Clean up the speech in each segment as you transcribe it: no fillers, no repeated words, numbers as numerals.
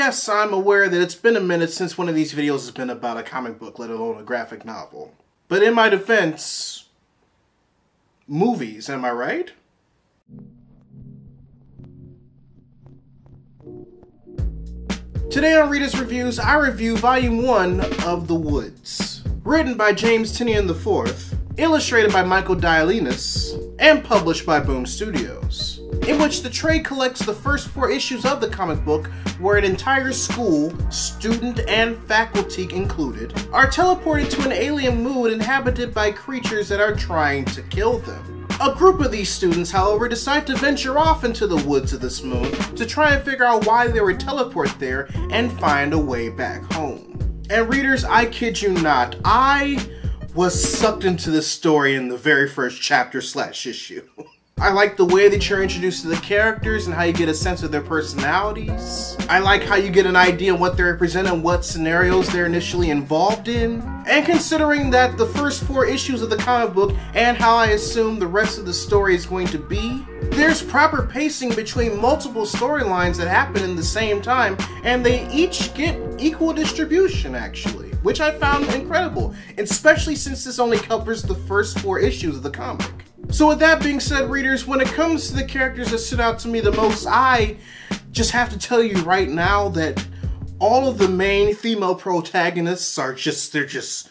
Yes, I'm aware that it's been a minute since one of these videos has been about a comic book, let alone a graphic novel. But in my defense, movies, am I right? Today on Readus Reviews, I review Volume 1 of The Woods. Written by James Tynion IV, illustrated by Michael Dialynas, and published by Boom Studios, in which the trade collects the first 4 issues of the comic book where an entire school, student and faculty included, are teleported to an alien moon inhabited by creatures that are trying to kill them. A group of these students, however, decide to venture off into the woods of this moon to try and figure out why they were teleported there and find a way back home. And readers, I kid you not, I was sucked into this story in the very first chapter/issue. I like the way that you're introduced to the characters and how you get a sense of their personalities. I like how you get an idea of what they represent and what scenarios they're initially involved in. And considering that the first 4 issues of the comic book and how I assume the rest of the story is going to be, there's proper pacing between multiple storylines that happen in the same time, and they each get equal distribution actually, which I found incredible, especially since this only covers the first 4 issues of the comic. So with that being said, readers, when it comes to the characters that stood out to me the most, I just have to tell you right now that all of the main female protagonists are they're just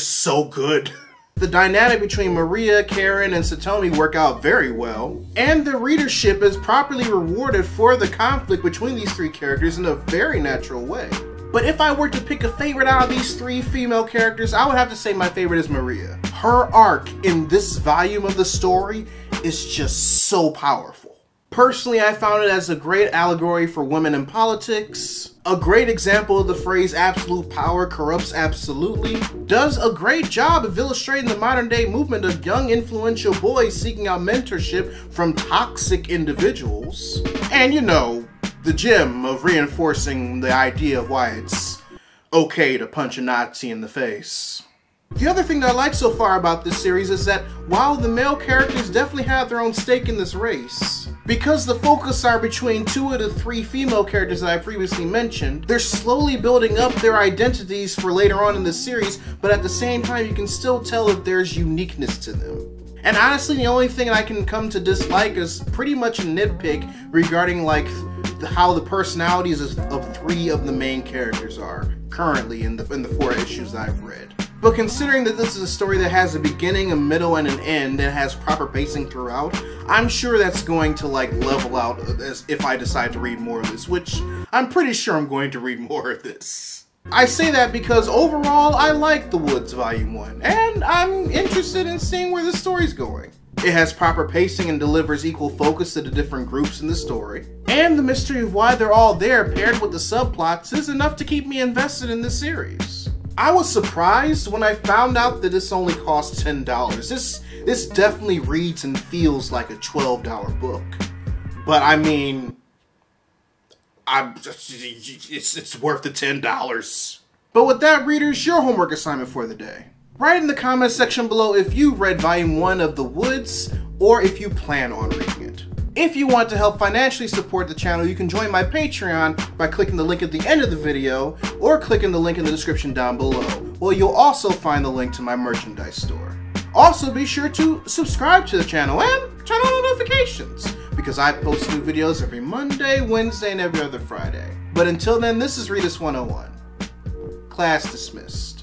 so good. The dynamic between Maria, Karen, and Satomi work out very well, and the readership is properly rewarded for the conflict between these 3 characters in a very natural way. But if I were to pick a favorite out of these 3 female characters, I would have to say my favorite is Maria. Her arc in this volume of the story is just so powerful. Personally, I found it as a great allegory for women in politics, a great example of the phrase absolute power corrupts absolutely, does a great job of illustrating the modern day movement of young influential boys seeking out mentorship from toxic individuals, and you know, the gem of reinforcing the idea of why it's okay to punch a Nazi in the face. The other thing that I like so far about this series is that while the male characters definitely have their own stake in this race, because the focus are between 2 of the 3 female characters that I previously mentioned, they're slowly building up their identities for later on in the series, but at the same time you can still tell that there's uniqueness to them. And honestly, the only thing I can come to dislike is pretty much a nitpick regarding like how the personalities of 3 of the main characters are currently in the 4 issues that I've read. But considering that this is a story that has a beginning, a middle, and an end, and has proper pacing throughout, I'm sure that's going to like level out as if I decide to read more of this, which I'm pretty sure I'm going to read more of this. I say that because overall, I like The Woods Volume 1, and I'm interested in seeing where the story's going. It has proper pacing and delivers equal focus to the different groups in the story. And the mystery of why they're all there paired with the subplots is enough to keep me invested in this series. I was surprised when I found out that this only cost $10. This definitely reads and feels like a $12 book. But I mean, it's worth the $10. But with that, readers, your homework assignment for the day. Write in the comments section below if you read Volume 1 of The Woods, or if you plan on reading it. If you want to help financially support the channel, you can join my Patreon by clicking the link at the end of the video, or clicking the link in the description down below, where you'll also find the link to my merchandise store. Also, be sure to subscribe to the channel and turn on notifications, because I post new videos every Monday, Wednesday, and every other Friday. But until then, this is Readus 101. Class dismissed.